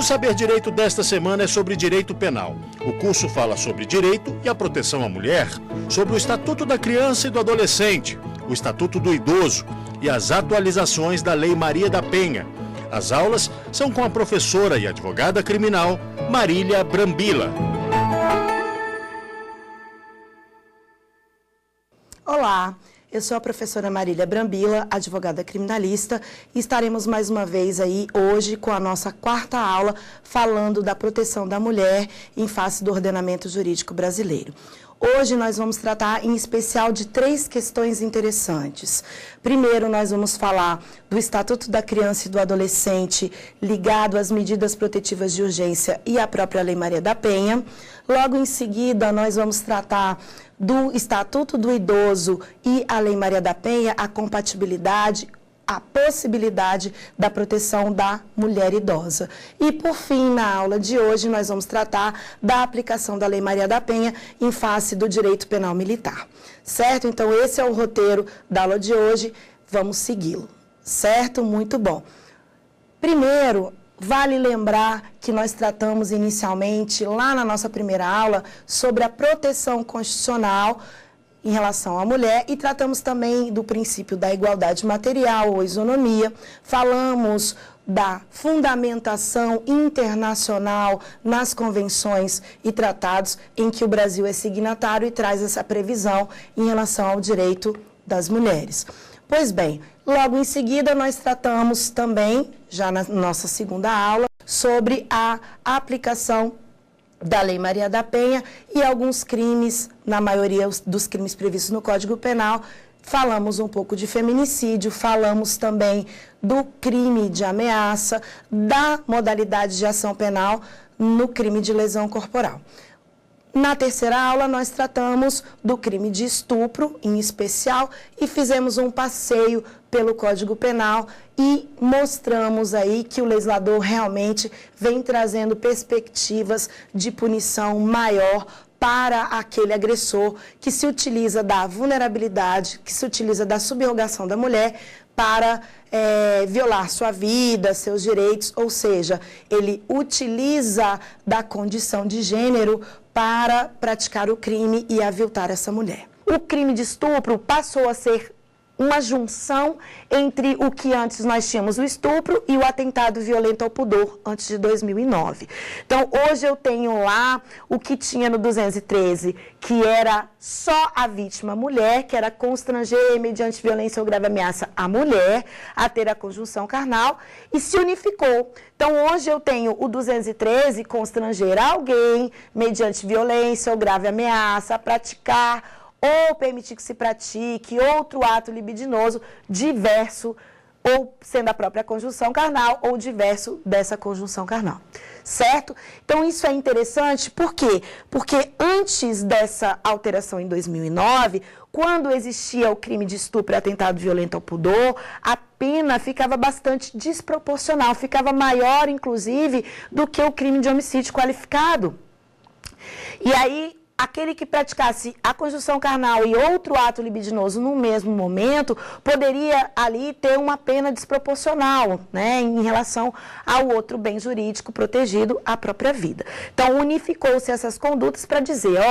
Saber Direito desta semana é sobre direito penal. O curso fala sobre direito e a proteção à mulher, sobre o Estatuto da Criança e do Adolescente, o Estatuto do Idoso e as atualizações da Lei Maria da Penha. As aulas são com a professora e advogada criminal Marília Brambila. Olá, eu sou a professora Marília Brambila, advogada criminalista, e estaremos mais uma vez aí hoje com a nossa quarta aula falando da proteção da mulher em face do ordenamento jurídico brasileiro. Hoje nós vamos tratar em especial de 3 questões interessantes. Primeiro, nós vamos falar do Estatuto da Criança e do Adolescente ligado às medidas protetivas de urgência e à própria Lei Maria da Penha. Logo em seguida, nós vamos tratar do Estatuto do Idoso e a Lei Maria da Penha, a compatibilidade, a possibilidade da proteção da mulher idosa. E, por fim, na aula de hoje, nós vamos tratar da aplicação da Lei Maria da Penha em face do direito penal militar. Certo? Então, esse é o roteiro da aula de hoje. Vamos segui-lo. Certo? Muito bom. Primeiro, vale lembrar que nós tratamos inicialmente, lá na nossa primeira aula, sobre a proteção constitucional em relação à mulher e tratamos também do princípio da igualdade material ou isonomia, falamos da fundamentação internacional nas convenções e tratados em que o Brasil é signatário e traz essa previsão em relação ao direito das mulheres. Pois bem, logo em seguida nós tratamos também, já na nossa segunda aula, sobre a aplicação da Lei Maria da Penha e alguns crimes, na maioria dos crimes previstos no Código Penal. Falamos um pouco de feminicídio, falamos também do crime de ameaça, da modalidade de ação penal no crime de lesão corporal. Na terceira aula, nós tratamos do crime de estupro, em especial, e fizemos um passeio pelo Código Penal e mostramos aí que o legislador realmente vem trazendo perspectivas de punição maior para aquele agressor que se utiliza da vulnerabilidade, que se utiliza da subrogação da mulher para violar sua vida, seus direitos, ou seja, ele utiliza da condição de gênero para praticar o crime e aviltar essa mulher. O crime de estupro passou a ser uma junção entre o que antes nós tínhamos o estupro e o atentado violento ao pudor, antes de 2009. Então, hoje eu tenho lá o que tinha no 213, que era só a vítima mulher, que era constranger mediante violência ou grave ameaça a mulher a ter a conjunção carnal, e se unificou. Então, hoje eu tenho o 213, constranger alguém mediante violência ou grave ameaça a praticar ou permitir que se pratique outro ato libidinoso diverso, ou sendo a própria conjunção carnal, ou diverso dessa conjunção carnal. Certo? Então, isso é interessante, por quê? Porque antes dessa alteração em 2009, quando existia o crime de estupro e atentado violento ao pudor, a pena ficava bastante desproporcional, ficava maior, inclusive, do que o crime de homicídio qualificado. E aí, aquele que praticasse a conjunção carnal e outro ato libidinoso no mesmo momento, poderia ali ter uma pena desproporcional, né, em relação ao outro bem jurídico protegido, a própria vida. Então, unificou-se essas condutas para dizer,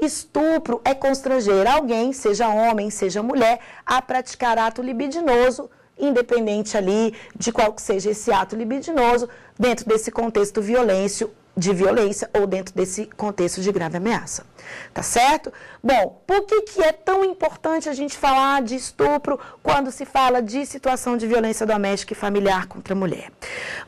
estupro é constranger alguém, seja homem, seja mulher, a praticar ato libidinoso, independente ali de qual que seja esse ato libidinoso, dentro desse contexto de violência ou dentro desse contexto de grave ameaça. Tá certo? Bom, por que é tão importante a gente falar de estupro quando se fala de situação de violência doméstica e familiar contra a mulher?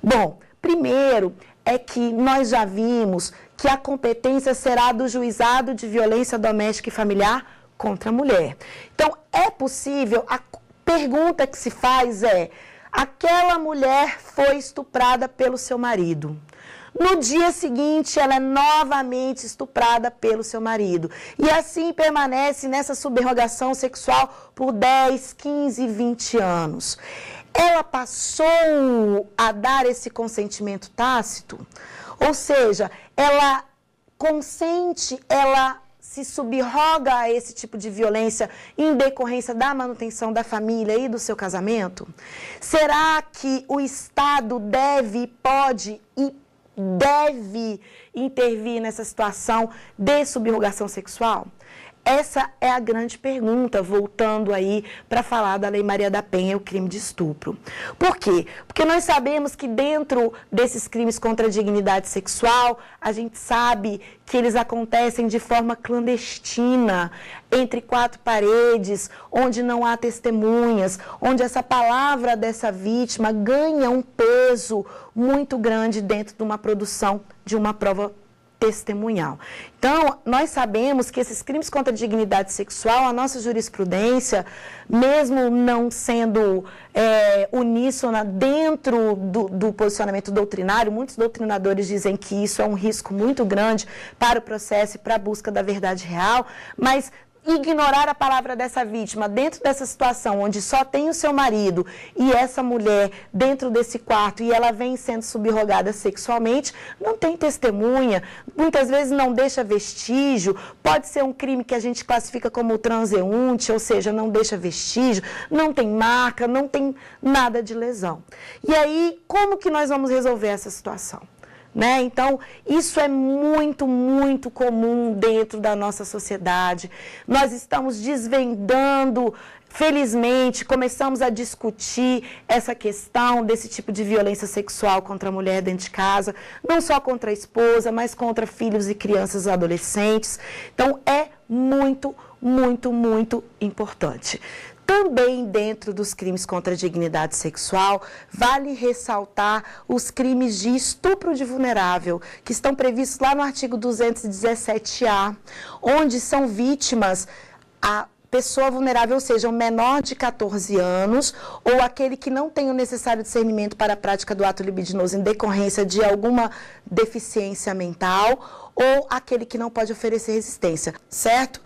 Bom, primeiro é que nós já vimos que a competência será do juizado de violência doméstica e familiar contra a mulher. Então, é possível, a pergunta que se faz é, aquela mulher foi estuprada pelo seu marido. No dia seguinte, ela é novamente estuprada pelo seu marido. E assim permanece nessa subrogação sexual por 10, 15, 20 anos. Ela passou a dar esse consentimento tácito? Ou seja, ela consente, ela se subroga a esse tipo de violência em decorrência da manutenção da família e do seu casamento? Será que o Estado deve, pode e deve intervir nessa situação de subjugação sexual? Essa é a grande pergunta, voltando aí para falar da Lei Maria da Penha e o crime de estupro. Por quê? Porque nós sabemos que dentro desses crimes contra a dignidade sexual, a gente sabe que eles acontecem de forma clandestina, entre quatro paredes, onde não há testemunhas, onde essa palavra dessa vítima ganha um peso muito grande dentro de uma produção de uma prova testemunhal. Então, nós sabemos que esses crimes contra a dignidade sexual, a nossa jurisprudência, mesmo não sendo uníssona dentro do posicionamento doutrinário, muitos doutrinadores dizem que isso é um risco muito grande para o processo e para a busca da verdade real, mas ignorar a palavra dessa vítima dentro dessa situação onde só tem o seu marido e essa mulher dentro desse quarto e ela vem sendo subrogada sexualmente, não tem testemunha, muitas vezes não deixa vestígio, pode ser um crime que a gente classifica como transeunte, ou seja, não deixa vestígio, não tem marca, não tem nada de lesão. E aí, como que nós vamos resolver essa situação? Né? Então, isso é muito, muito comum dentro da nossa sociedade. Nós estamos desvendando, felizmente, começamos a discutir essa questão desse tipo de violência sexual contra a mulher dentro de casa, não só contra a esposa, mas contra filhos e crianças e adolescentes. Então, é muito, muito, muito importante. Também dentro dos crimes contra a dignidade sexual, vale ressaltar os crimes de estupro de vulnerável, que estão previstos lá no artigo 217-A, onde são vítimas a pessoa vulnerável, ou seja, um menor de 14 anos, ou aquele que não tem o necessário discernimento para a prática do ato libidinoso em decorrência de alguma deficiência mental, ou aquele que não pode oferecer resistência, certo?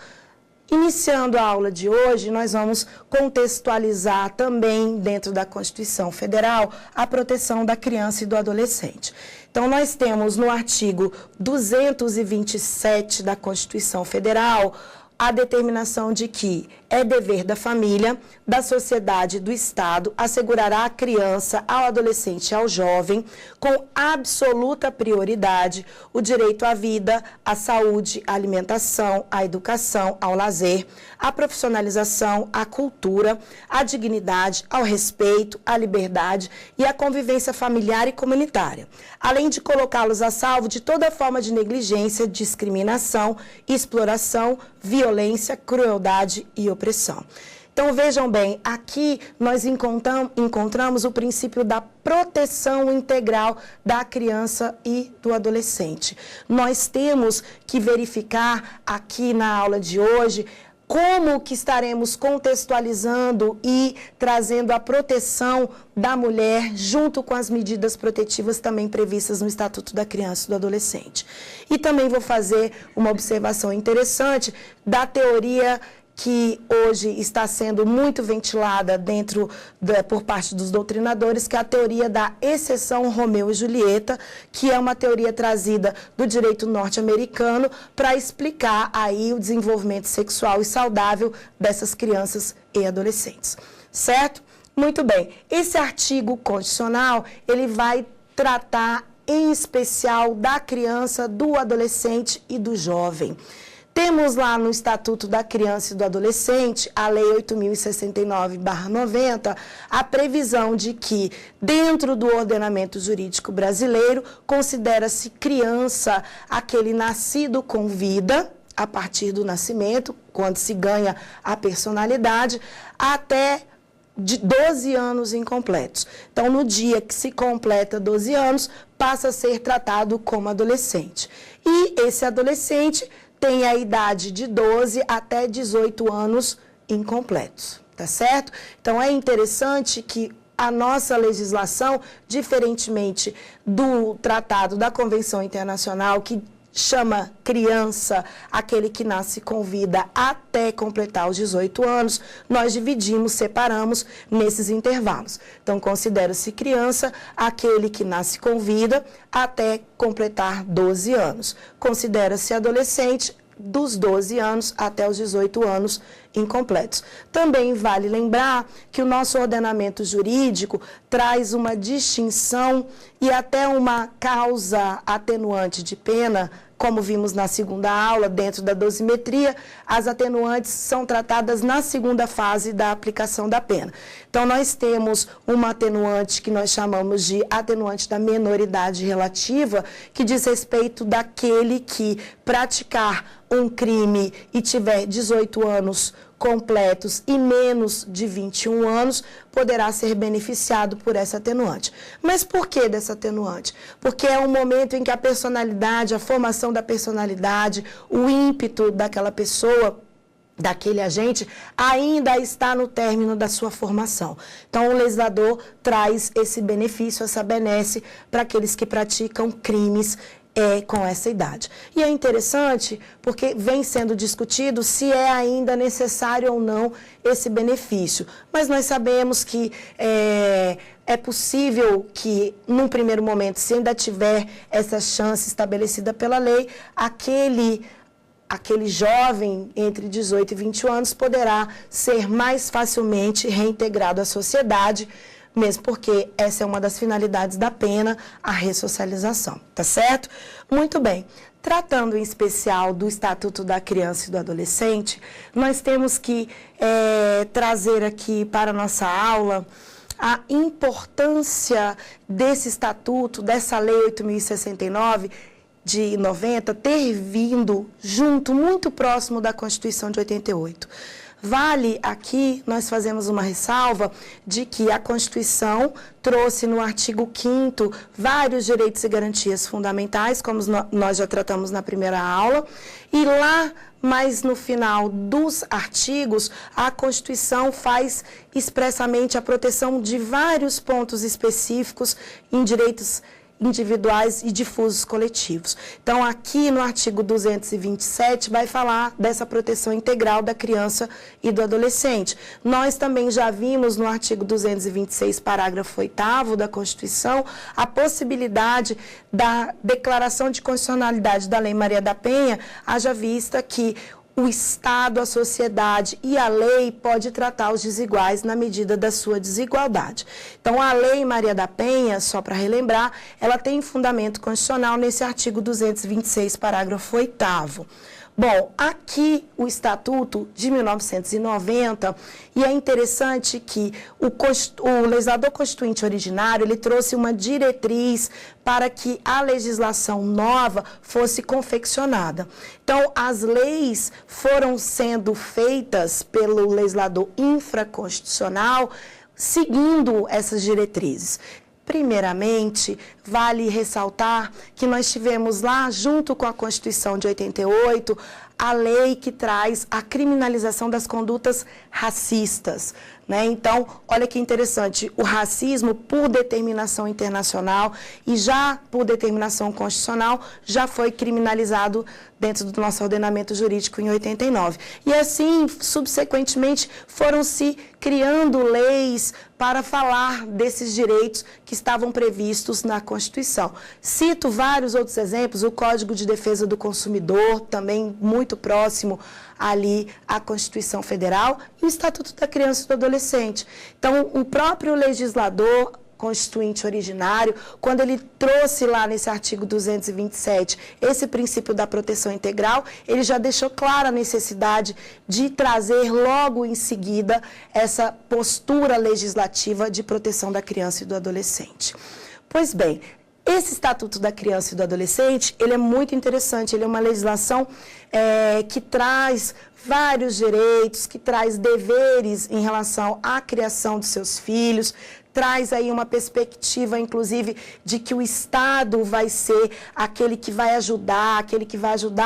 Iniciando a aula de hoje, nós vamos contextualizar também, dentro da Constituição Federal, a proteção da criança e do adolescente. Então, nós temos no artigo 227 da Constituição Federal a determinação de que é dever da família, da sociedade e do Estado assegurar à criança, ao adolescente e ao jovem, com absoluta prioridade, o direito à vida, à saúde, à alimentação, à educação, ao lazer, à profissionalização, à cultura, à dignidade, ao respeito, à liberdade e à convivência familiar e comunitária, além de colocá-los a salvo de toda forma de negligência, discriminação, exploração, violência, crueldade e opressão. Então, vejam bem, aqui nós encontramos o princípio da proteção integral da criança e do adolescente. Nós temos que verificar aqui na aula de hoje como que estaremos contextualizando e trazendo a proteção da mulher junto com as medidas protetivas também previstas no Estatuto da Criança e do Adolescente. E também vou fazer uma observação interessante da teoria que hoje está sendo muito ventilada por parte dos doutrinadores, que é a teoria da exceção Romeu e Julieta, que é uma teoria trazida do direito norte-americano para explicar aí o desenvolvimento sexual e saudável dessas crianças e adolescentes. Certo? Muito bem. Esse artigo constitucional, ele vai tratar em especial da criança, do adolescente e do jovem. Temos lá no Estatuto da Criança e do Adolescente, a Lei 8.069/90, a previsão de que, dentro do ordenamento jurídico brasileiro, considera-se criança aquele nascido com vida, a partir do nascimento, quando se ganha a personalidade, até de 12 anos incompletos. Então, no dia que se completa 12 anos, passa a ser tratado como adolescente. E esse adolescente tem a idade de 12 até 18 anos incompletos, tá certo? Então, é interessante que a nossa legislação, diferentemente do Tratado da Convenção Internacional, que chama criança aquele que nasce com vida até completar os 18 anos, nós dividimos, separamos nesses intervalos. Então, considera-se criança aquele que nasce com vida até completar 12 anos. Considera-se adolescente dos 12 anos até os 18 anos incompletos. Também vale lembrar que o nosso ordenamento jurídico traz uma distinção e até uma causa atenuante de pena, como vimos na segunda aula, dentro da dosimetria, as atenuantes são tratadas na segunda fase da aplicação da pena. Então, nós temos uma atenuante que nós chamamos de atenuante da menoridade relativa, que diz respeito daquele que praticar um crime e tiver 18 anos completos e menos de 21 anos, poderá ser beneficiado por essa atenuante. Mas por que dessa atenuante? Porque é um momento em que a personalidade, a formação da personalidade, o ímpeto daquela pessoa, daquele agente, ainda está no término da sua formação. Então, o legislador traz esse benefício, essa benesse para aqueles que praticam crimes com essa idade. E é interessante porque vem sendo discutido se é ainda necessário ou não esse benefício. Mas nós sabemos que é possível que, num primeiro momento, se ainda tiver essa chance estabelecida pela lei, aquele jovem entre 18 e 21 anos poderá ser mais facilmente reintegrado à sociedade, mesmo porque essa é uma das finalidades da pena, a ressocialização, tá certo? Muito bem. Tratando em especial do Estatuto da Criança e do Adolescente, nós temos que trazer aqui para a nossa aula a importância desse estatuto, dessa Lei 8.069, de 90, ter vindo junto, muito próximo da Constituição de 88. Vale aqui, nós fazemos uma ressalva de que a Constituição trouxe no artigo 5º vários direitos e garantias fundamentais, como nós já tratamos na primeira aula, e lá, mas no final dos artigos, a Constituição faz expressamente a proteção de vários pontos específicos em direitos individuais e difusos coletivos. Então, aqui no artigo 227, vai falar dessa proteção integral da criança e do adolescente. Nós também já vimos no artigo 226, parágrafo 8º da Constituição, a possibilidade da declaração de constitucionalidade da Lei Maria da Penha, haja vista que o Estado, a sociedade e a lei pode tratar os desiguais na medida da sua desigualdade. Então, a Lei Maria da Penha, só para relembrar, ela tem fundamento constitucional nesse artigo 226, parágrafo 8º. Bom, aqui o Estatuto de 1990, e é interessante que o legislador constituinte originário, ele trouxe uma diretriz para que a legislação nova fosse confeccionada. Então, as leis foram sendo feitas pelo legislador infraconstitucional, seguindo essas diretrizes. Primeiramente, vale ressaltar que nós tivemos lá, junto com a Constituição de 88, a lei que traz a criminalização das condutas racistas, né? Então, olha que interessante, o racismo, por determinação internacional e já por determinação constitucional, já foi criminalizado dentro do nosso ordenamento jurídico em 89. E assim, subsequentemente, foram se criando leis para falar desses direitos que estavam previstos na Constituição. Cito vários outros exemplos, o Código de Defesa do Consumidor, também muito próximo ali à Constituição Federal, e o Estatuto da Criança e do Adolescente. Então, o próprio legislador constituinte originário, quando ele trouxe lá nesse artigo 227 esse princípio da proteção integral, ele já deixou clara a necessidade de trazer logo em seguida essa postura legislativa de proteção da criança e do adolescente. Pois bem, esse Estatuto da Criança e do Adolescente, ele é muito interessante, ele é uma legislação que traz vários direitos, que traz deveres em relação à criação de seus filhos, traz aí uma perspectiva, inclusive, de que o Estado vai ser aquele que vai ajudar,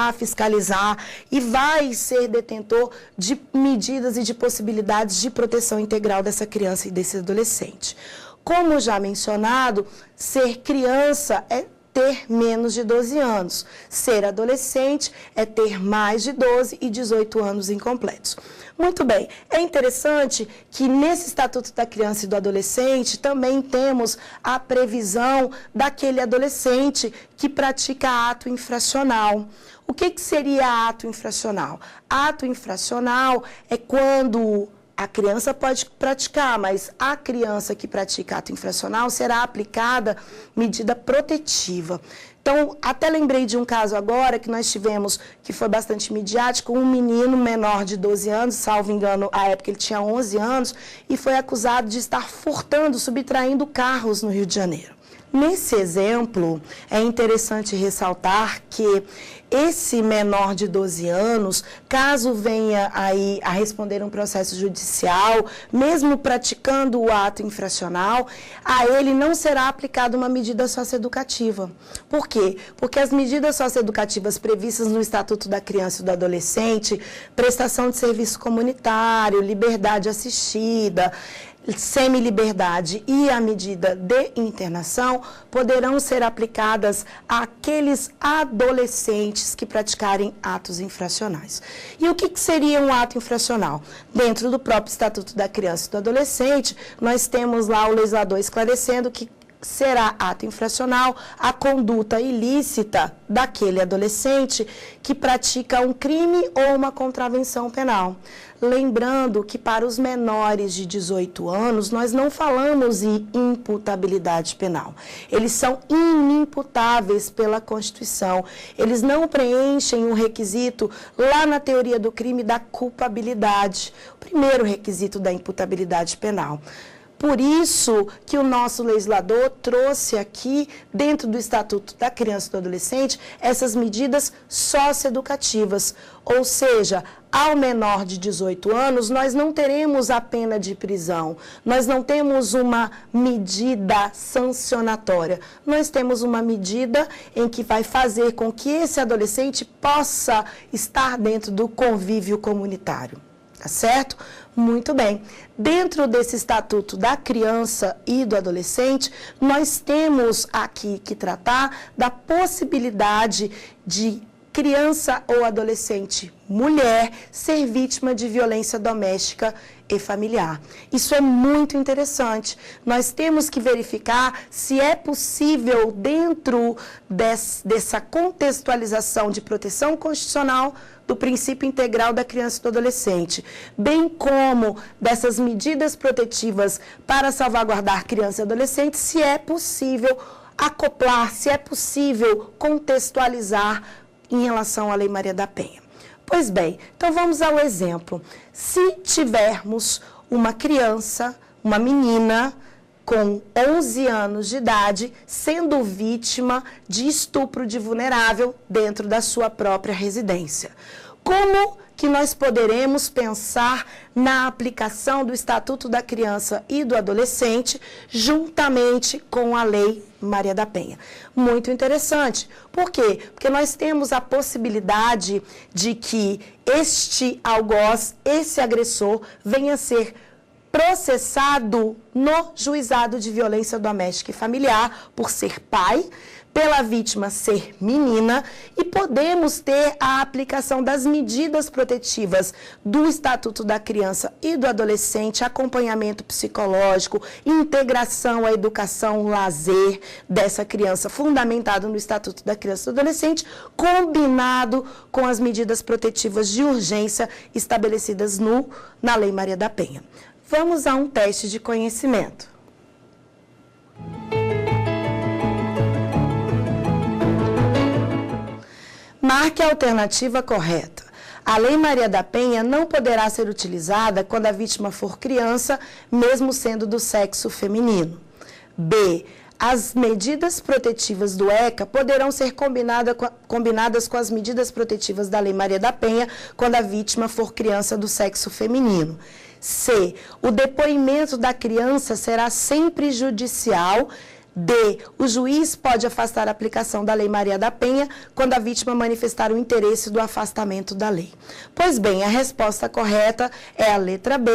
a fiscalizar e vai ser detentor de medidas e de possibilidades de proteção integral dessa criança e desse adolescente. Como já mencionado, ser criança é ter menos de 12 anos. Ser adolescente é ter mais de 12 e 18 anos incompletos. Muito bem, é interessante que nesse Estatuto da Criança e do Adolescente também temos a previsão daquele adolescente que pratica ato infracional. O que seria ato infracional? Ato infracional é quando a criança pode praticar, mas a criança que pratica ato infracional será aplicada medida protetiva. Então, até lembrei de um caso agora que nós tivemos, que foi bastante midiático, um menino menor de 12 anos, salvo engano, à época ele tinha 11 anos, e foi acusado de estar furtando, subtraindo carros no Rio de Janeiro. Nesse exemplo, é interessante ressaltar que esse menor de 12 anos, caso venha aí a responder um processo judicial, mesmo praticando o ato infracional, a ele não será aplicada uma medida socioeducativa. Por quê? Porque as medidas socioeducativas previstas no Estatuto da Criança e do Adolescente, prestação de serviço comunitário, liberdade assistida, semi-liberdade e a medida de internação poderão ser aplicadas àqueles adolescentes que praticarem atos infracionais. E o que seria um ato infracional? Dentro do próprio Estatuto da Criança e do Adolescente, nós temos lá o legislador esclarecendo que será ato infracional a conduta ilícita daquele adolescente que pratica um crime ou uma contravenção penal. Lembrando que para os menores de 18 anos, nós não falamos em imputabilidade penal. Eles são inimputáveis pela Constituição. Eles não preenchem um requisito lá na teoria do crime da culpabilidade, o primeiro requisito da imputabilidade penal. Por isso que o nosso legislador trouxe aqui, dentro do Estatuto da Criança e do Adolescente, essas medidas socioeducativas. Ou seja, ao menor de 18 anos, nós não teremos a pena de prisão, nós não temos uma medida sancionatória, nós temos uma medida em que vai fazer com que esse adolescente possa estar dentro do convívio comunitário. Tá certo? Muito bem. Dentro desse Estatuto da Criança e do Adolescente, nós temos aqui que tratar da possibilidade de criança ou adolescente mulher ser vítima de violência doméstica e familiar. Isso é muito interessante. Nós temos que verificar se é possível, dentro dessa contextualização de proteção constitucional, do princípio integral da criança e do adolescente, bem como dessas medidas protetivas para salvaguardar criança e adolescente, se é possível acoplar, se é possível contextualizar em relação à Lei Maria da Penha. Pois bem, então vamos ao exemplo. Se tivermos uma criança, uma menina com 11 anos de idade, sendo vítima de estupro de vulnerável dentro da sua própria residência. Como que nós poderemos pensar na aplicação do Estatuto da Criança e do Adolescente juntamente com a Lei Maria da Penha? Muito interessante. Por quê? Porque nós temos a possibilidade de que este algoz, esse agressor, venha a ser processado no juizado de violência doméstica e familiar por ser pai, pela vítima ser menina, e podemos ter a aplicação das medidas protetivas do Estatuto da Criança e do Adolescente, acompanhamento psicológico, integração à educação, lazer dessa criança, fundamentado no Estatuto da Criança e do Adolescente, combinado com as medidas protetivas de urgência estabelecidas na Lei Maria da Penha. Vamos a um teste de conhecimento. Marque a alternativa correta. A Lei Maria da Penha não poderá ser utilizada quando a vítima for criança, mesmo sendo do sexo feminino. B. As medidas protetivas do ECA poderão ser combinadas com as medidas protetivas da Lei Maria da Penha quando a vítima for criança do sexo feminino. C. O depoimento da criança será sempre judicial. D. O juiz pode afastar a aplicação da Lei Maria da Penha quando a vítima manifestar o interesse do afastamento da lei. Pois bem, a resposta correta é a letra B,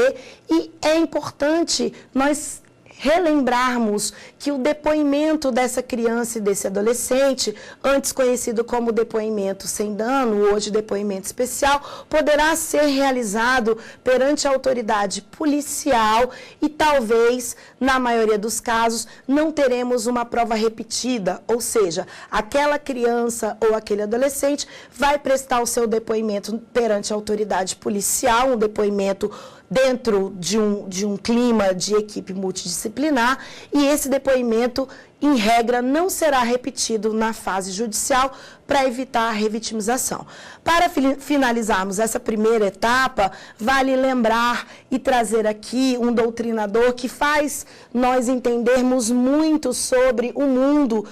e é importante nós relembrarmos que o depoimento dessa criança e desse adolescente, antes conhecido como depoimento sem dano, hoje depoimento especial, poderá ser realizado perante a autoridade policial e talvez, na maioria dos casos, não teremos uma prova repetida, ou seja, aquela criança ou aquele adolescente vai prestar o seu depoimento perante a autoridade policial, um depoimento dentro de um clima de equipe multidisciplinar, e esse depoimento, em regra, não será repetido na fase judicial para evitar a revitimização. Para finalizarmos essa primeira etapa, vale lembrar e trazer aqui um doutrinador que faz nós entendermos muito sobre o mundo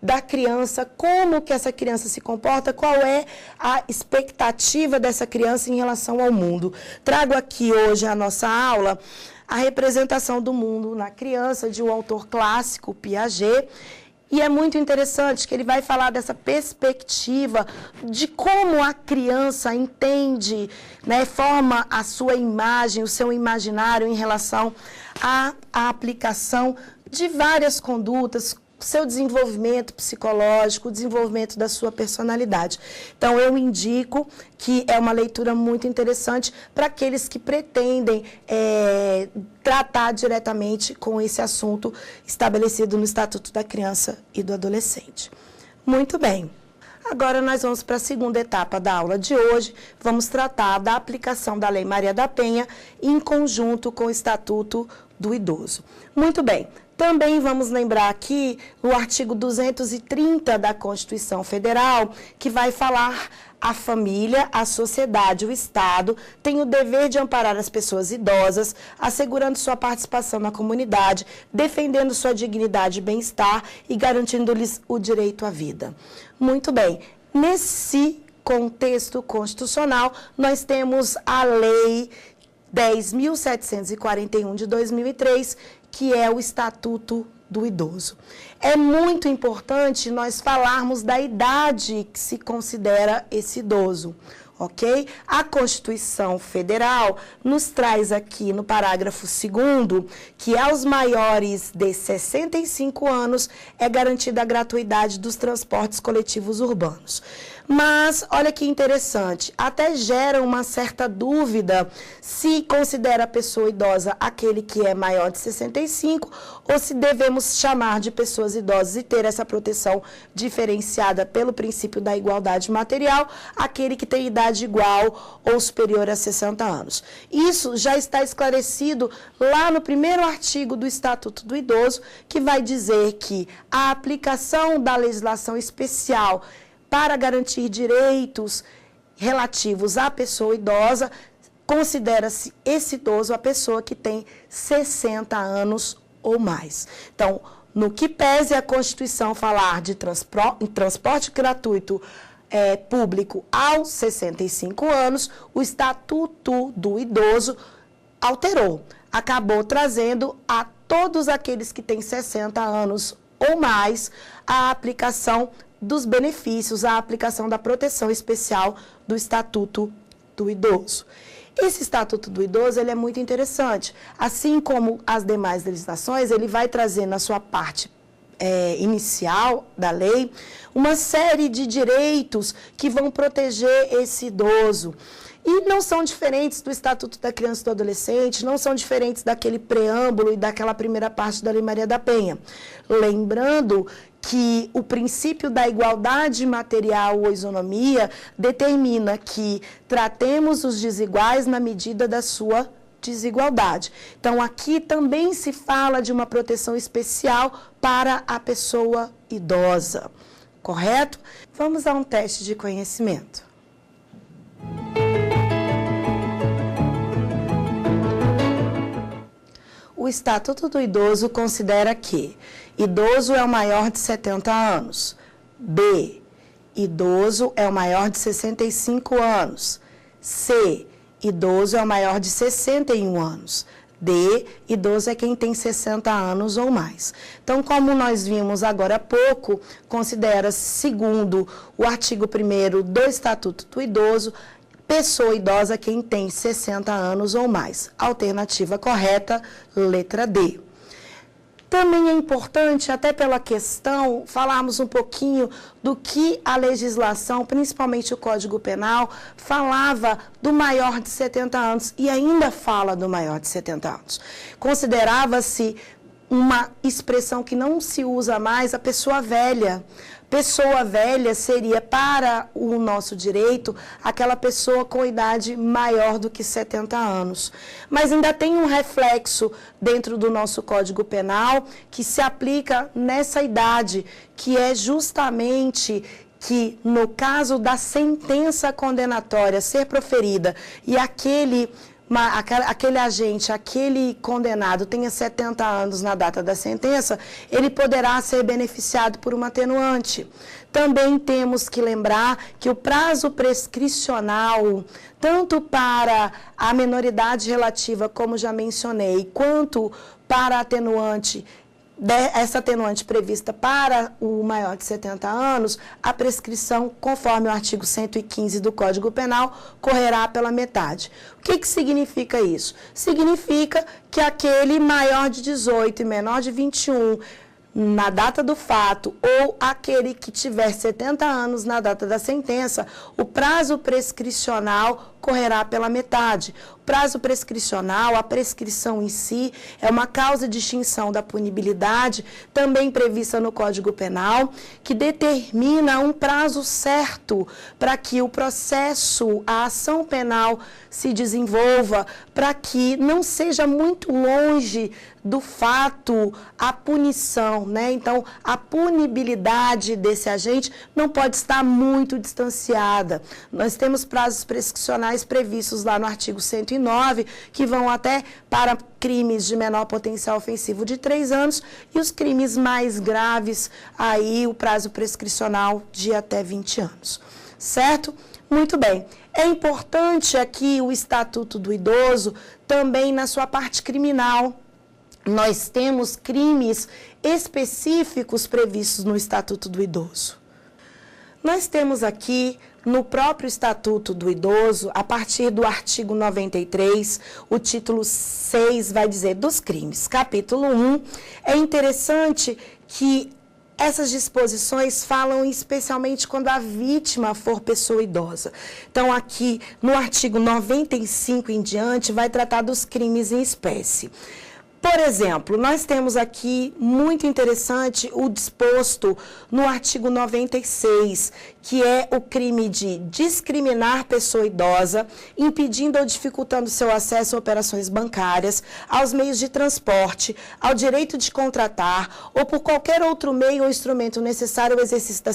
da criança, como que essa criança se comporta, qual é a expectativa dessa criança em relação ao mundo. Trago aqui hoje a nossa aula a representação do mundo na criança de um autor clássico, Piaget, e é muito interessante que ele vai falar dessa perspectiva de como a criança entende, né, forma a sua imagem, o seu imaginário em relação à aplicação de várias condutas, seu desenvolvimento psicológico, o desenvolvimento da sua personalidade. Então, eu indico que é uma leitura muito interessante para aqueles que pretendem tratar diretamente com esse assunto estabelecido no Estatuto da Criança e do Adolescente. Muito bem. Agora nós vamos para a segunda etapa da aula de hoje. Vamos tratar da aplicação da Lei Maria da Penha em conjunto com o Estatuto do Idoso. Muito bem. Também vamos lembrar aqui o artigo 230 da Constituição Federal, que vai falar: a família, a sociedade, o Estado tem o dever de amparar as pessoas idosas, assegurando sua participação na comunidade, defendendo sua dignidade e bem-estar e garantindo-lhes o direito à vida. Muito bem, nesse contexto constitucional, nós temos a Lei 10.741 de 2003, que é o Estatuto do Idoso. É muito importante nós falarmos da idade que se considera esse idoso, ok? A Constituição Federal nos traz aqui no parágrafo 2º que aos maiores de 65 anos é garantida a gratuidade dos transportes coletivos urbanos. Mas, olha que interessante, até gera uma certa dúvida se considera a pessoa idosa aquele que é maior de 65 ou se devemos chamar de pessoas idosas e ter essa proteção diferenciada pelo princípio da igualdade material aquele que tem idade igual ou superior a 60 anos. Isso já está esclarecido lá no primeiro artigo do Estatuto do Idoso, que vai dizer que a aplicação da legislação especial para garantir direitos relativos à pessoa idosa, considera-se esse idoso a pessoa que tem 60 anos ou mais. Então, no que pese a Constituição falar de transporte gratuito público aos 65 anos, o Estatuto do Idoso alterou, acabou trazendo a todos aqueles que têm 60 anos ou mais a aplicação dos benefícios, a aplicação da proteção especial do Estatuto do Idoso. Esse Estatuto do Idoso, ele é muito interessante. Assim como as demais legislações, ele vai trazer na sua parte inicial da lei uma série de direitos que vão proteger esse idoso. E não são diferentes do Estatuto da Criança e do Adolescente, não são diferentes daquele preâmbulo e daquela primeira parte da Lei Maria da Penha. Lembrando que o princípio da igualdade material ou isonomia determina que tratemos os desiguais na medida da sua desigualdade. Então, aqui também se fala de uma proteção especial para a pessoa idosa, correto? Vamos a um teste de conhecimento. O Estatuto do Idoso considera que idoso é o maior de 70 anos. B, idoso é o maior de 65 anos. C, idoso é o maior de 61 anos. D, idoso é quem tem 60 anos ou mais. Então, como nós vimos agora há pouco, considera-se, segundo o artigo 1º do Estatuto do Idoso, pessoa idosa quem tem 60 anos ou mais. Alternativa correta, letra D. Também é importante, até pela questão, falarmos um pouquinho do que a legislação, principalmente o Código Penal, falava do maior de 70 anos e ainda fala do maior de 70 anos. Considerava-se uma expressão que não se usa mais, a pessoa velha. Pessoa velha seria, para o nosso direito, aquela pessoa com idade maior do que 70 anos. Mas ainda tem um reflexo dentro do nosso Código Penal que se aplica nessa idade, que é justamente que, no caso da sentença condenatória ser proferida e aquele agente, aquele condenado tenha 70 anos na data da sentença, ele poderá ser beneficiado por uma atenuante. Também temos que lembrar que o prazo prescricional, tanto para a menoridade relativa, como já mencionei, quanto para a atenuante, essa atenuante prevista para o maior de 70 anos, a prescrição, conforme o artigo 115 do Código Penal, correrá pela metade. O que significa isso? Significa que aquele maior de 18 e menor de 21, na data do fato, ou aquele que tiver 70 anos na data da sentença, o prazo prescricional correrá pela metade. O prazo prescricional, a prescrição em si, é uma causa de extinção da punibilidade, também prevista no Código Penal, que determina um prazo certo para que o processo, a ação penal se desenvolva, para que não seja muito longe do fato a punição, né? Então, a punibilidade desse agente não pode estar muito distanciada. Nós temos prazos prescricionais previstos lá no artigo 109, que vão até para crimes de menor potencial ofensivo de 3 anos e os crimes mais graves, aí o prazo prescricional de até 20 anos. Certo? Muito bem. É importante aqui o Estatuto do Idoso, também na sua parte criminal. Nós temos crimes específicos previstos no Estatuto do Idoso. Nós temos aqui, no próprio Estatuto do Idoso, a partir do artigo 93, o título 6 vai dizer dos crimes. Capítulo 1, é interessante que essas disposições falam especialmente quando a vítima for pessoa idosa. Então, aqui, no artigo 95 em diante, vai tratar dos crimes em espécie. Por exemplo, nós temos aqui, muito interessante, o disposto no artigo 96, que é o crime de discriminar pessoa idosa, impedindo ou dificultando seu acesso a operações bancárias, aos meios de transporte, ao direito de contratar ou por qualquer outro meio ou instrumento necessário ao exercício da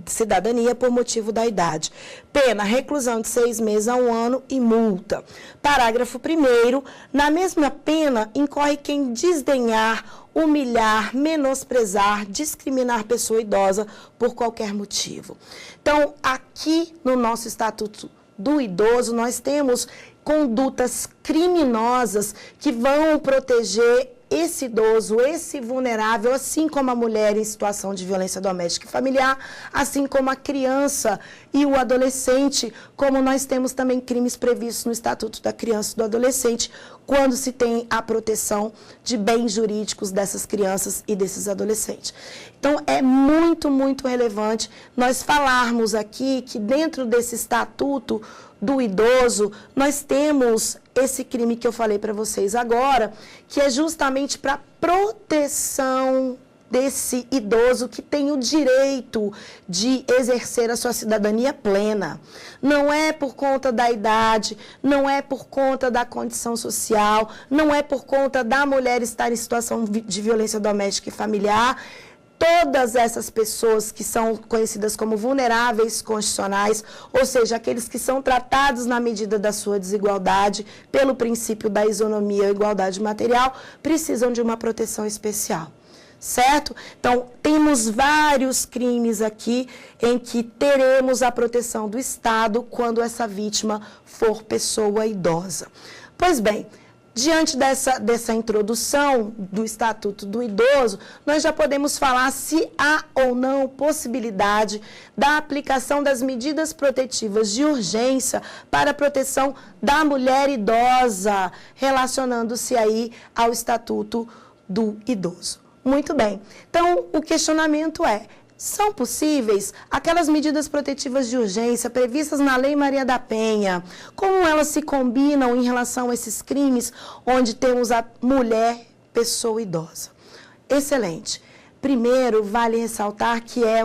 cidadania por motivo da idade. Pena, reclusão de 6 meses a 1 ano e multa. Parágrafo 1º, na mesma pena, incorre quem desdenhar, humilhar, menosprezar, discriminar pessoa idosa por qualquer motivo. Então, aqui no nosso Estatuto do Idoso, nós temos condutas criminosas que vão proteger esse idoso, esse vulnerável, assim como a mulher em situação de violência doméstica e familiar, assim como a criança e o adolescente, como nós temos também crimes previstos no Estatuto da Criança e do Adolescente, quando se tem a proteção de bens jurídicos dessas crianças e desses adolescentes. Então, é muito, muito relevante nós falarmos aqui que dentro desse Estatuto do Idoso, nós temos esse crime que eu falei para vocês agora, que é justamente para proteção desse idoso que tem o direito de exercer a sua cidadania plena. Não é por conta da idade, não é por conta da condição social, não é por conta da mulher estar em situação de violência doméstica e familiar. Todas essas pessoas que são conhecidas como vulneráveis constitucionais, ou seja, aqueles que são tratados na medida da sua desigualdade, pelo princípio da isonomia ou igualdade material, precisam de uma proteção especial. Certo? Então, temos vários crimes aqui em que teremos a proteção do Estado quando essa vítima for pessoa idosa. Pois bem, diante dessa introdução do Estatuto do Idoso, nós já podemos falar se há ou não possibilidade da aplicação das medidas protetivas de urgência para a proteção da mulher idosa, relacionando-se aí ao Estatuto do idoso. Muito bem. Então, o questionamento é: são possíveis aquelas medidas protetivas de urgência previstas na Lei Maria da Penha? Como elas se combinam em relação a esses crimes onde temos a mulher, pessoa idosa? Excelente. Primeiro, vale ressaltar que é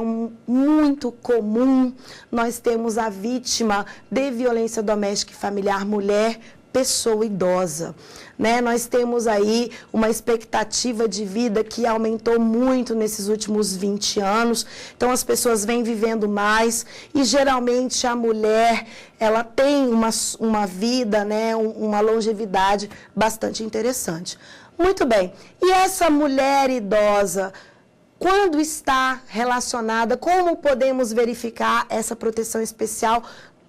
muito comum nós termos a vítima de violência doméstica e familiar, mulher, pessoa idosa, né? Nós temos aí uma expectativa de vida que aumentou muito nesses últimos 20 anos, então as pessoas vêm vivendo mais e geralmente a mulher, ela tem uma vida, né? Uma longevidade bastante interessante. Muito bem, e essa mulher idosa, quando está relacionada, como podemos verificar essa proteção especial,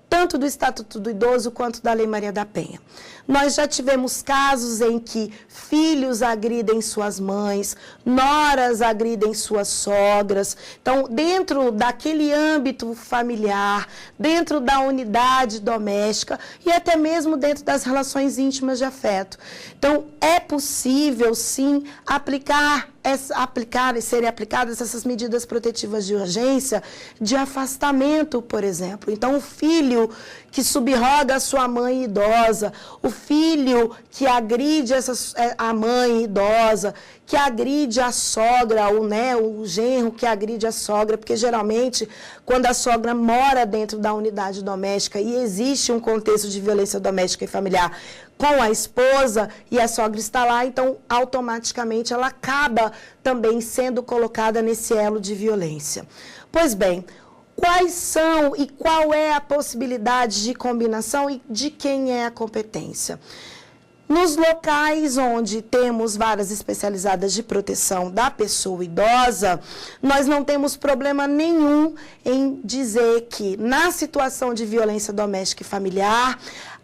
tanto do Estatuto do Idoso quanto da Lei Maria da Penha? Nós já tivemos casos em que filhos agridem suas mães, noras agridem suas sogras. Então, dentro daquele âmbito familiar, dentro da unidade doméstica e até mesmo dentro das relações íntimas de afeto. Então, é possível, sim, serem aplicadas essas medidas protetivas de urgência de afastamento, por exemplo. Então, o filho que subroga a sua mãe idosa, o filho que agride a mãe idosa, que agride a sogra, o genro que agride a sogra, porque geralmente quando a sogra mora dentro da unidade doméstica e existe um contexto de violência doméstica e familiar com a esposa e a sogra está lá, então automaticamente ela acaba também sendo colocada nesse elo de violência. Pois bem, quais são e qual é a possibilidade de combinação e de quem é a competência? Nos locais onde temos varas especializadas de proteção da pessoa idosa, nós não temos problema nenhum em dizer que, na situação de violência doméstica e familiar,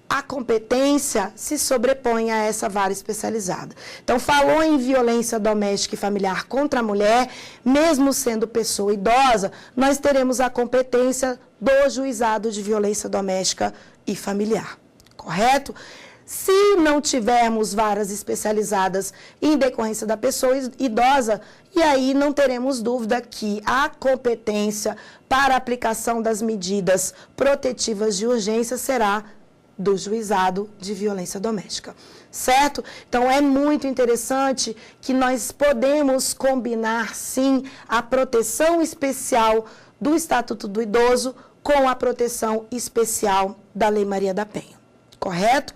a competência se sobrepõe a essa vara especializada. Então, falou em violência doméstica e familiar contra a mulher, mesmo sendo pessoa idosa, nós teremos a competência do juizado de violência doméstica e familiar, correto? Se não tivermos varas especializadas em decorrência da pessoa idosa, e aí não teremos dúvida que a competência para a aplicação das medidas protetivas de urgência será do juizado de violência doméstica, certo? Então, é muito interessante que nós podemos combinar, sim, a proteção especial do Estatuto do Idoso com a proteção especial da Lei Maria da Penha, correto?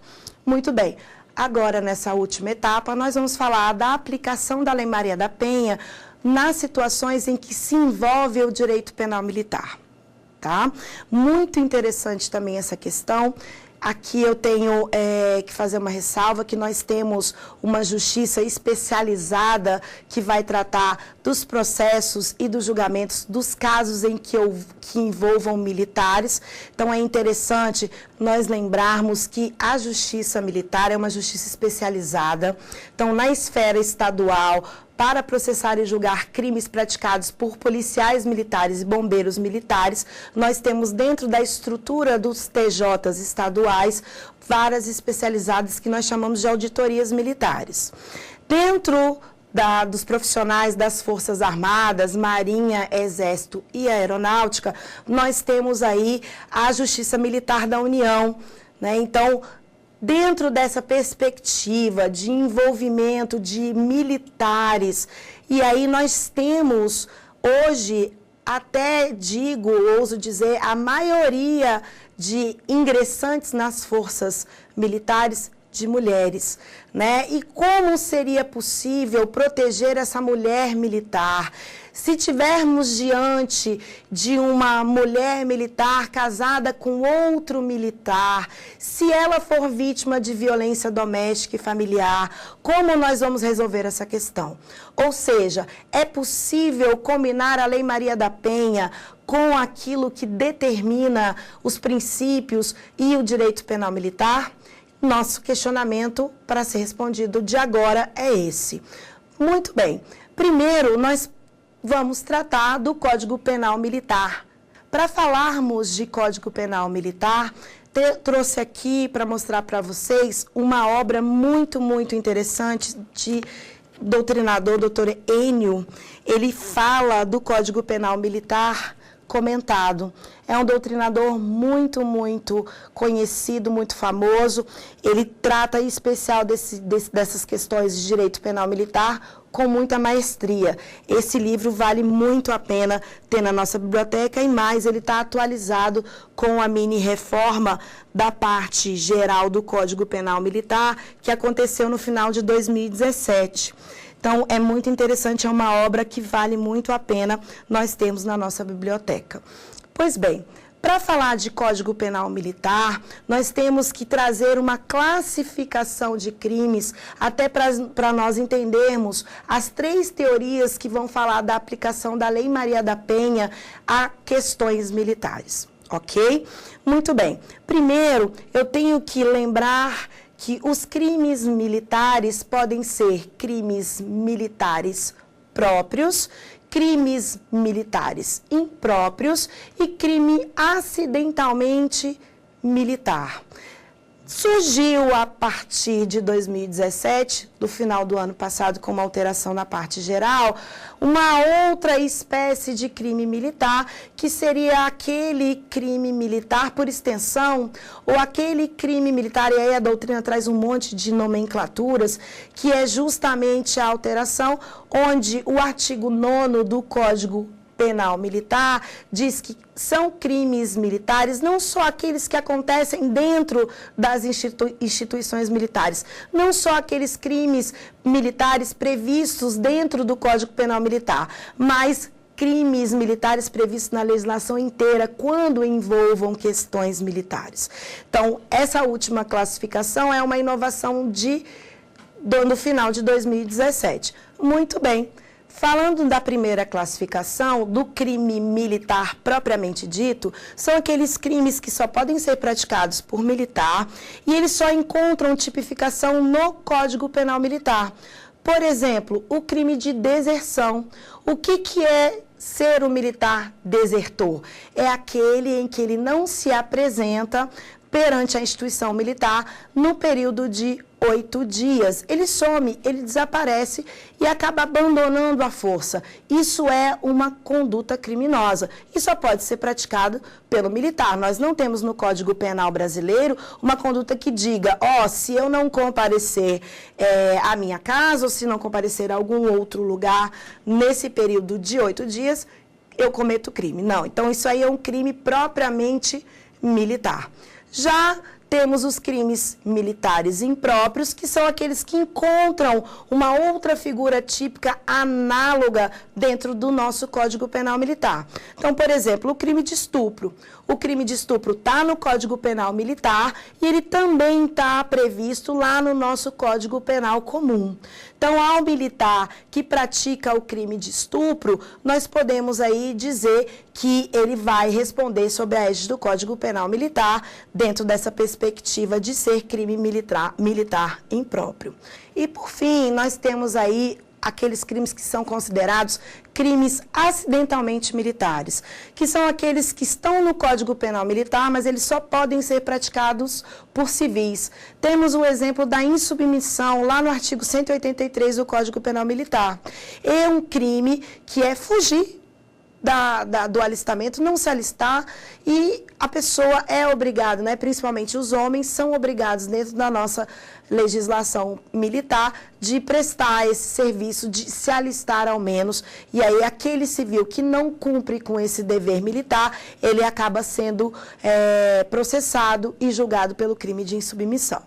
Muito bem. Agora, nessa última etapa, nós vamos falar da aplicação da Lei Maria da Penha nas situações em que se envolve o direito penal militar, tá? Muito interessante também essa questão. Aqui eu tenho que fazer uma ressalva que nós temos uma justiça especializada que vai tratar dos processos e dos julgamentos dos casos em que envolvam militares. Então, é interessante nós lembrarmos que a justiça militar é uma justiça especializada. Então, na esfera estadual, para processar e julgar crimes praticados por policiais militares e bombeiros militares, nós temos dentro da estrutura dos TJs estaduais varas especializadas que nós chamamos de auditorias militares. Dentro dos profissionais das Forças Armadas, Marinha, Exército e Aeronáutica, nós temos aí a Justiça Militar da União, né? Então, dentro dessa perspectiva de envolvimento de militares, e aí nós temos hoje, até ouso dizer, a maioria de ingressantes nas forças militares de mulheres, né? E como seria possível proteger essa mulher militar? Se tivermos diante de uma mulher militar casada com outro militar, se ela for vítima de violência doméstica e familiar, como nós vamos resolver essa questão? Ou seja, é possível combinar a Lei Maria da Penha com aquilo que determina os princípios e o direito penal militar? Nosso questionamento para ser respondido de agora é esse. Muito bem. Primeiro, nós vamos tratar do Código Penal Militar. Para falarmos de Código Penal Militar, trouxe aqui para mostrar para vocês uma obra muito, muito interessante de doutrinador, doutor Enio, ele fala do Código Penal Militar comentado. É um doutrinador muito conhecido, muito famoso. Ele trata em especial dessas questões de direito penal militar com muita maestria. Esse livro vale muito a pena ter na nossa biblioteca e mais, ele está atualizado com a mini reforma da parte geral do Código Penal Militar, que aconteceu no final de 2017. Então, é muito interessante, é uma obra que vale muito a pena nós termos na nossa biblioteca. Pois bem, para falar de Código Penal Militar, nós temos que trazer uma classificação de crimes, até para nós entendermos as 3 teorias que vão falar da aplicação da Lei Maria da Penha a questões militares, ok? Muito bem. Primeiro, eu tenho que lembrar que os crimes militares podem ser crimes militares próprios, crimes militares impróprios e crime acidentalmente militar. Surgiu a partir de 2017, do final do ano passado, com uma alteração na parte geral, uma outra espécie de crime militar, que seria aquele crime militar por extensão, ou aquele crime militar, e aí a doutrina traz um monte de nomenclaturas, que é justamente a alteração, onde o artigo 9º do Código Penal Militar diz que são crimes militares, não só aqueles que acontecem dentro das instituições militares, não só aqueles crimes militares previstos dentro do Código Penal Militar, mas crimes militares previstos na legislação inteira quando envolvam questões militares. Então, essa última classificação é uma inovação no final de 2017. Muito bem. Falando da primeira classificação, do crime militar propriamente dito, são aqueles crimes que só podem ser praticados por militar e eles só encontram tipificação no Código Penal Militar. Por exemplo, o crime de deserção. O que é ser um militar desertor? É aquele em que ele não se apresenta perante a instituição militar no período de 8 dias. Ele some, ele desaparece e acaba abandonando a força. Isso é uma conduta criminosa e só pode ser praticado pelo militar. Nós não temos no Código Penal brasileiro uma conduta que diga, se eu não comparecer à minha casa ou se não comparecer a algum outro lugar nesse período de 8 dias, eu cometo crime. Não, então isso aí é um crime propriamente militar. Já temos os crimes militares impróprios, que são aqueles que encontram uma outra figura típica análoga dentro do nosso Código Penal Militar. Então, por exemplo, o crime de estupro. O crime de estupro está no Código Penal Militar e ele também está previsto lá no nosso Código Penal Comum. Então, ao militar que pratica o crime de estupro, nós podemos aí dizer que ele vai responder sob a égide do Código Penal Militar, dentro dessa perspectiva de ser crime militar impróprio. E, por fim, nós temos aí aqueles crimes que são considerados crimes acidentalmente militares, que são aqueles que estão no Código Penal Militar, mas eles só podem ser praticados por civis. Temos o exemplo da insubmissão, lá no artigo 183 do Código Penal Militar. É um crime que é fugir do alistamento, não se alistar, e a pessoa é obrigada, principalmente os homens, são obrigados dentro da nossa legislação militar de prestar esse serviço, de se alistar ao menos, e aí aquele civil que não cumpre com esse dever militar, ele acaba sendo processado e julgado pelo crime de insubmissão.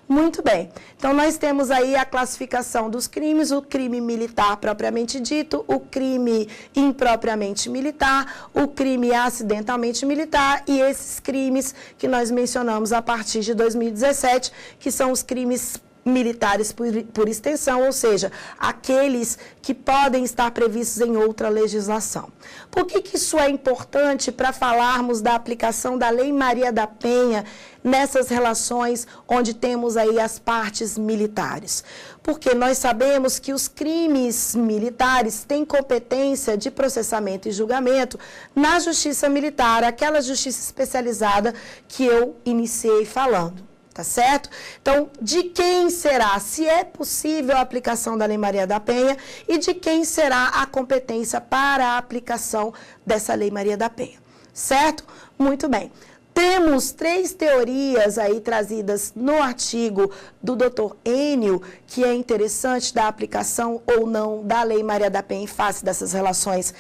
Muito bem, então nós temos aí a classificação dos crimes, o crime militar propriamente dito, o crime impropriamente militar, o crime acidentalmente militar e esses crimes que nós mencionamos a partir de 2017, que são os crimes militares por extensão, ou seja, aqueles que podem estar previstos em outra legislação. Por que isso é importante para falarmos da aplicação da Lei Maria da Penha nessas relações onde temos aí as partes militares? Porque nós sabemos que os crimes militares têm competência de processamento e julgamento na Justiça Militar, aquela justiça especializada que eu iniciei falando. Tá certo? Então, de quem será? Se é possível a aplicação da Lei Maria da Penha e de quem será a competência para a aplicação dessa Lei Maria da Penha. Certo? Muito bem. Temos 3 teorias aí trazidas no artigo do Dr. Enio, que é interessante da aplicação ou não da Lei Maria da Penha em face dessas relações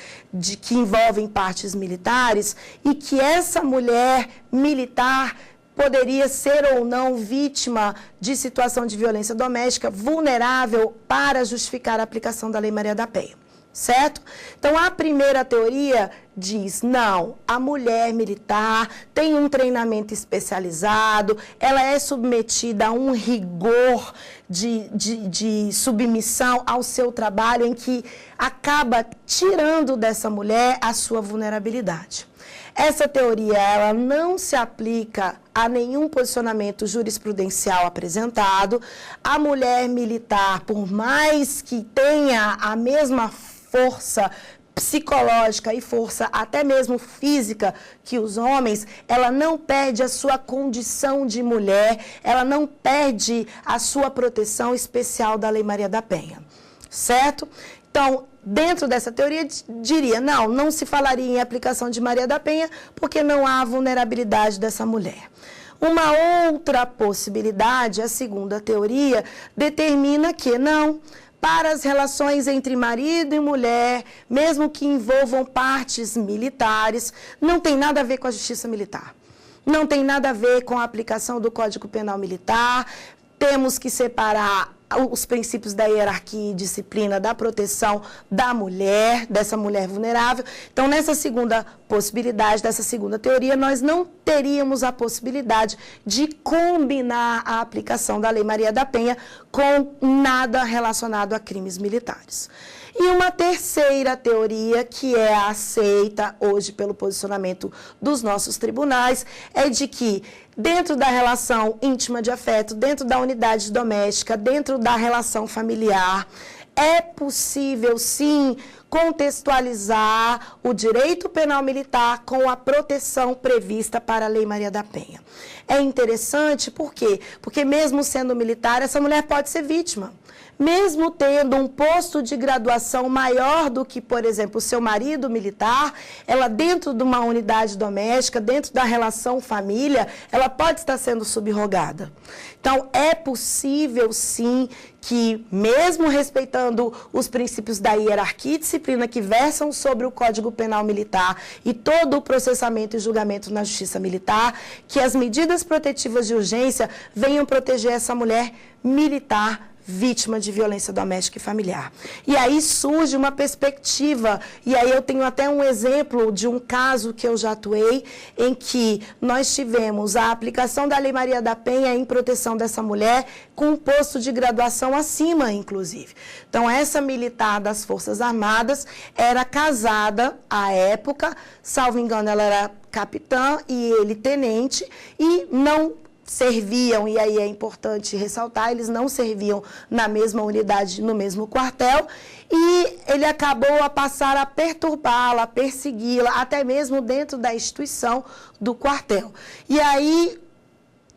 que envolvem partes militares e que essa mulher militar poderia ser ou não vítima de situação de violência doméstica vulnerável para justificar a aplicação da Lei Maria da Penha, certo? Então, a primeira teoria diz, não, a mulher militar tem um treinamento especializado, ela é submetida a um rigor de submissão ao seu trabalho em que acaba tirando dessa mulher a sua vulnerabilidade. Essa teoria ela não se aplica a nenhum posicionamento jurisprudencial apresentado. A mulher militar, por mais que tenha a mesma força psicológica e força até mesmo física que os homens, ela não perde a sua condição de mulher, ela não perde a sua proteção especial da Lei Maria da Penha, certo? Então, dentro dessa teoria, diria, não se falaria em aplicação de Maria da Penha, porque não há vulnerabilidade dessa mulher. Uma outra possibilidade, a segunda teoria, determina que não, para as relações entre marido e mulher, mesmo que envolvam partes militares, não tem nada a ver com a justiça militar. Não tem nada a ver com a aplicação do Código Penal Militar. Temos que separar os princípios da hierarquia e disciplina da proteção da mulher, dessa mulher vulnerável. Então, nessa segunda possibilidade, dessa segunda teoria, nós não teríamos a possibilidade de combinar a aplicação da Lei Maria da Penha com nada relacionado a crimes militares. E uma terceira teoria, que é aceita hoje pelo posicionamento dos nossos tribunais, é de que dentro da relação íntima de afeto, dentro da unidade doméstica, dentro da relação familiar, é possível, sim, contextualizar o direito penal militar com a proteção prevista para a Lei Maria da Penha. É interessante, por quê? Porque mesmo sendo militar, essa mulher pode ser vítima. Mesmo tendo um posto de graduação maior do que, por exemplo, o seu marido militar, ela dentro de uma unidade doméstica, dentro da relação família, ela pode estar sendo subrogada. Então, é possível, sim, que mesmo respeitando os princípios da hierarquia e disciplina que versam sobre o Código Penal Militar e todo o processamento e julgamento na Justiça Militar, que as medidas protetivas de urgência venham proteger essa mulher militar vítima de violência doméstica e familiar. E aí surge uma perspectiva, e aí eu tenho até um exemplo de um caso que eu já atuei, em que nós tivemos a aplicação da Lei Maria da Penha em proteção dessa mulher com um posto de graduação acima, inclusive. Então, essa militar das Forças Armadas era casada à época, salvo engano, ela era capitã e ele tenente, e não serviam, e aí é importante ressaltar, eles não serviam na mesma unidade, no mesmo quartel, e ele acabou a passar a perturbá-la, a persegui-la, até mesmo dentro da instituição do quartel. E aí,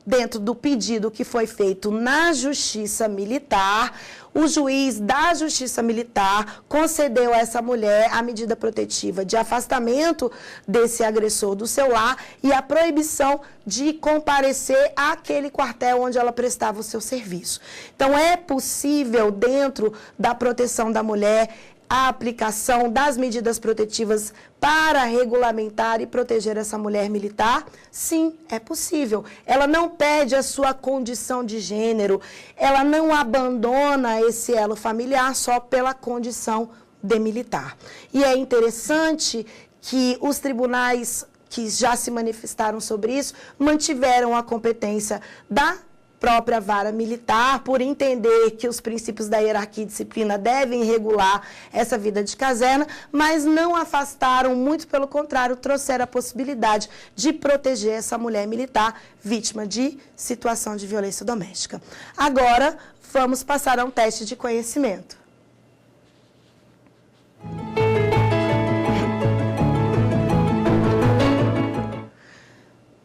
dentro do pedido que foi feito na Justiça Militar, o juiz da Justiça Militar concedeu a essa mulher a medida protetiva de afastamento desse agressor do seu lar e a proibição de comparecer àquele quartel onde ela prestava o seu serviço. Então, é possível, dentro da proteção da mulher, a aplicação das medidas protetivas para regulamentar e proteger essa mulher militar? Sim, é possível. Ela não perde a sua condição de gênero, ela não abandona esse elo familiar só pela condição de militar. E é interessante que os tribunais que já se manifestaram sobre isso mantiveram a competência da própria vara militar, por entender que os princípios da hierarquia e disciplina devem regular essa vida de caserna, mas não afastaram, muito pelo contrário, trouxeram a possibilidade de proteger essa mulher militar vítima de situação de violência doméstica. Agora, vamos passar a um teste de conhecimento.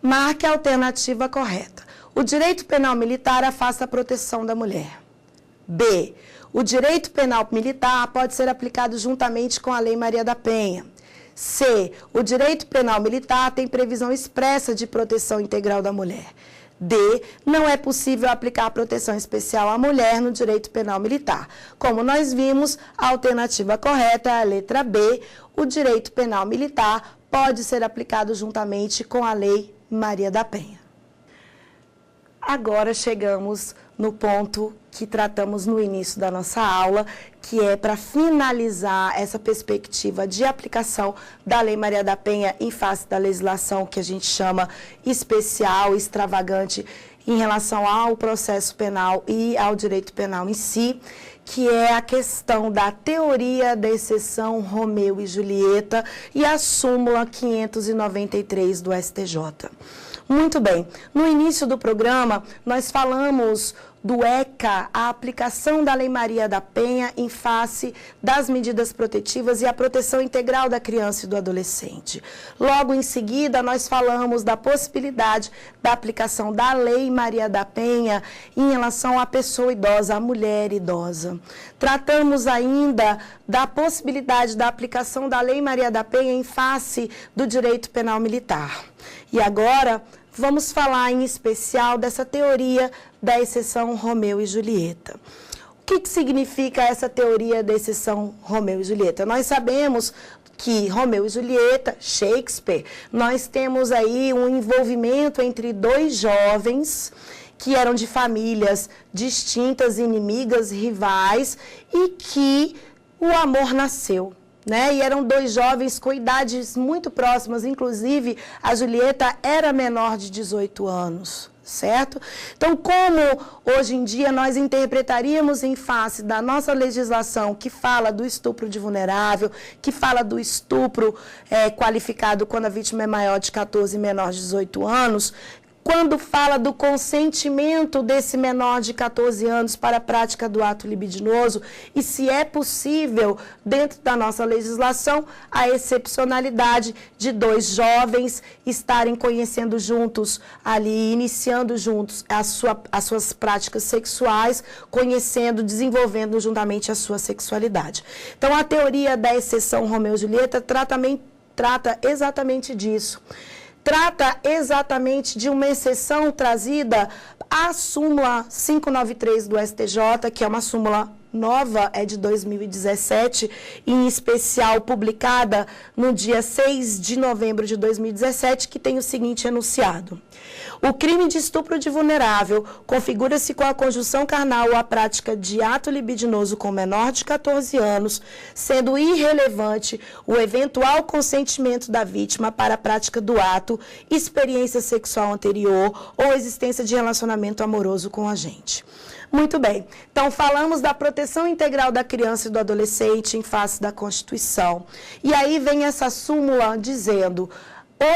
Marque a alternativa correta. O direito penal militar afasta a proteção da mulher. B. O direito penal militar pode ser aplicado juntamente com a Lei Maria da Penha. C. O direito penal militar tem previsão expressa de proteção integral da mulher. D. Não é possível aplicar proteção especial à mulher no direito penal militar. Como nós vimos, a alternativa correta é a letra B. O direito penal militar pode ser aplicado juntamente com a Lei Maria da Penha. Agora chegamos no ponto que tratamos no início da nossa aula, que é para finalizar essa perspectiva de aplicação da Lei Maria da Penha em face da legislação que a gente chama especial, extravagante, em relação ao processo penal e ao direito penal em si, que é a questão da teoria da exceção Romeu e Julieta e a súmula 593 do STJ. Muito bem, no início do programa nós falamos do ECA, a aplicação da Lei Maria da Penha em face das medidas protetivas e a proteção integral da criança e do adolescente. Logo em seguida, nós falamos da possibilidade da aplicação da Lei Maria da Penha em relação à pessoa idosa, à mulher idosa. Tratamos ainda da possibilidade da aplicação da Lei Maria da Penha em face do direito penal militar. E agora vamos falar em especial dessa teoria da exceção Romeu e Julieta. O que significa essa teoria da exceção Romeu e Julieta? Nós sabemos que Romeu e Julieta, Shakespeare, nós temos aí um envolvimento entre dois jovens que eram de famílias distintas, inimigas, rivais, e que o amor nasceu. E eram dois jovens com idades muito próximas, inclusive a Julieta era menor de 18 anos, certo? Então, como hoje em dia nós interpretaríamos em face da nossa legislação que fala do estupro de vulnerável, que fala do estupro qualificado quando a vítima é maior de 14 e menor de 18 anos, quando fala do consentimento desse menor de 14 anos para a prática do ato libidinoso e se é possível, dentro da nossa legislação, a excepcionalidade de dois jovens estarem conhecendo juntos ali, iniciando juntos as suas práticas sexuais, conhecendo, desenvolvendo juntamente a sua sexualidade. Então, a teoria da exceção Romeu e Julieta trata exatamente disso. Trata exatamente de uma exceção trazida à súmula 593 do STJ, que é uma súmula nova, é de 2017, em especial publicada no dia 6 de novembro de 2017, que tem o seguinte enunciado. O crime de estupro de vulnerável configura-se com a conjunção carnal ou a prática de ato libidinoso com menor de 14 anos, sendo irrelevante o eventual consentimento da vítima para a prática do ato, experiência sexual anterior ou existência de relacionamento amoroso com o agente. Muito bem, então falamos da proteção integral da criança e do adolescente em face da Constituição. E aí vem essa súmula dizendo: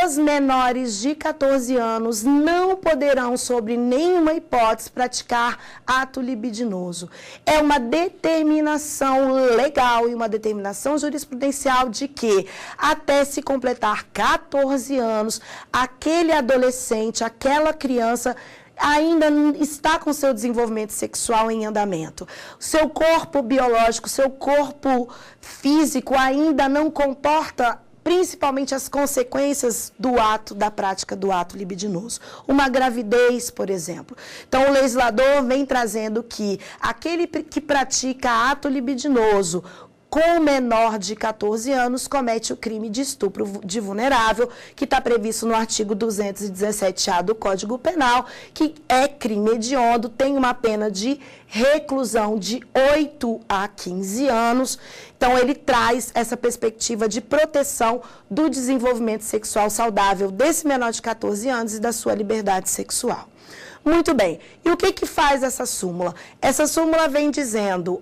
os menores de 14 anos não poderão, sob nenhuma hipótese, praticar ato libidinoso. É uma determinação legal e uma determinação jurisprudencial de que, até se completar 14 anos, aquele adolescente, aquela criança ainda está com seu desenvolvimento sexual em andamento. Seu corpo biológico, seu corpo físico ainda não comporta principalmente as consequências do ato, da prática do ato libidinoso. Uma gravidez, por exemplo. Então, o legislador vem trazendo que aquele que pratica ato libidinoso com menor de 14 anos, comete o crime de estupro de vulnerável, que está previsto no artigo 217-A do Código Penal, que é crime hediondo, tem uma pena de reclusão de 8 a 15 anos. Então, ele traz essa perspectiva de proteção do desenvolvimento sexual saudável desse menor de 14 anos e da sua liberdade sexual. Muito bem. E o que faz essa súmula? Essa súmula vem dizendo,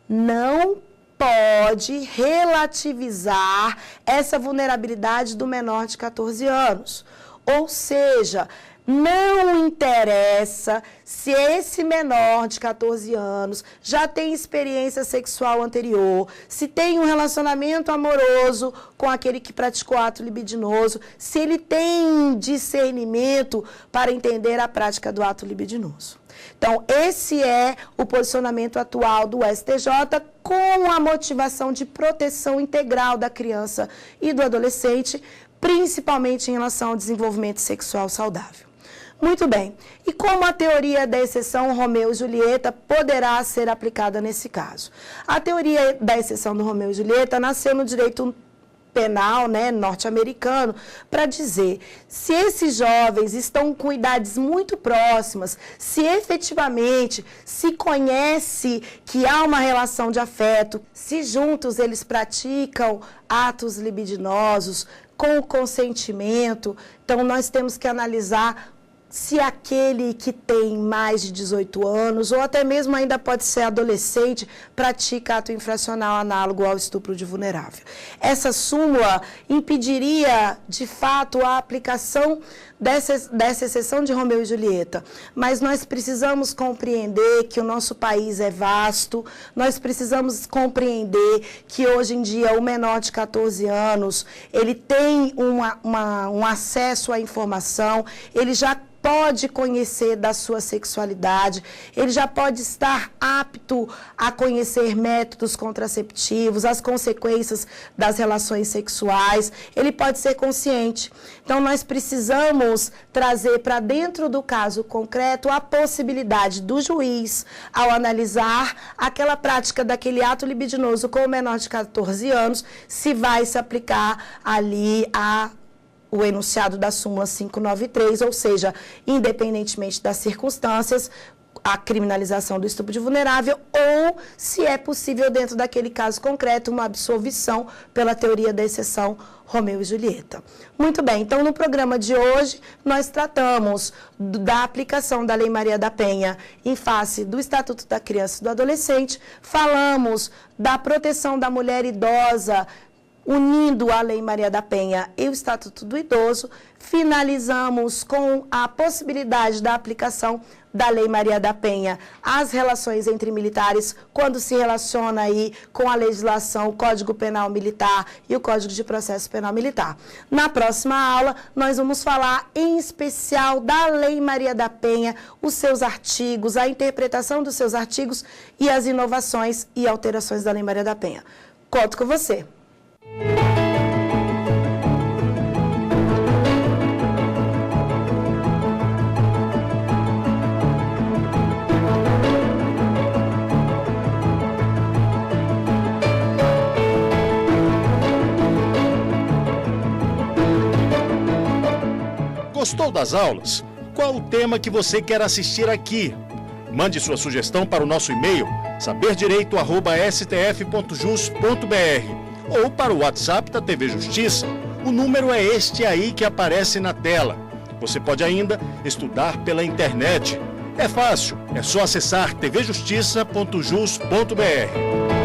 não pode relativizar essa vulnerabilidade do menor de 14 anos. Ou seja, Não interessa se esse menor de 14 anos já tem experiência sexual anterior, se tem um relacionamento amoroso com aquele que praticou ato libidinoso, se ele tem discernimento para entender a prática do ato libidinoso. Então, esse é o posicionamento atual do STJ com a motivação de proteção integral da criança e do adolescente, principalmente em relação ao desenvolvimento sexual saudável. Muito bem. E como a teoria da exceção Romeu e Julieta poderá ser aplicada nesse caso? A teoria da exceção do Romeu e Julieta nasceu no direito penal, norte-americano, para dizer se esses jovens estão com idades muito próximas, se efetivamente se conhece que há uma relação de afeto, se juntos eles praticam atos libidinosos com consentimento, então nós temos que analisar se aquele que tem mais de 18 anos, ou até mesmo ainda pode ser adolescente, pratica ato infracional análogo ao estupro de vulnerável. Essa súmula impediria, de fato, a aplicação dessa exceção de Romeu e Julieta. Mas nós precisamos compreender que o nosso país é vasto, nós precisamos compreender que hoje em dia o menor de 14 anos, ele tem um acesso à informação, ele já pode conhecer da sua sexualidade, ele já pode estar apto a conhecer métodos contraceptivos, as consequências das relações sexuais, ele pode ser consciente. Então, nós precisamos trazer para dentro do caso concreto a possibilidade do juiz, ao analisar aquela prática daquele ato libidinoso com o menor de 14 anos, se vai se aplicar ali o enunciado da súmula 593, ou seja, independentemente das circunstâncias, a criminalização do estupro de vulnerável, ou se é possível, dentro daquele caso concreto, uma absolvição pela teoria da exceção Romeu e Julieta. Muito bem, então no programa de hoje nós tratamos da aplicação da Lei Maria da Penha em face do Estatuto da Criança e do Adolescente, falamos da proteção da mulher idosa, unindo a Lei Maria da Penha e o Estatuto do Idoso, finalizamos com a possibilidade da aplicação da Lei Maria da Penha às relações entre militares, quando se relaciona aí com a legislação, o Código Penal Militar e o Código de Processo Penal Militar. Na próxima aula, nós vamos falar em especial da Lei Maria da Penha, os seus artigos, a interpretação dos seus artigos e as inovações e alterações da Lei Maria da Penha. Conto com você. Gostou das aulas? Qual o tema que você quer assistir aqui? Mande sua sugestão para o nosso e-mail saberdireito@stf.jus.br ou para o WhatsApp da TV Justiça. O número é este aí que aparece na tela. Você pode ainda estudar pela internet. É fácil, é só acessar tvjustiça.jus.br.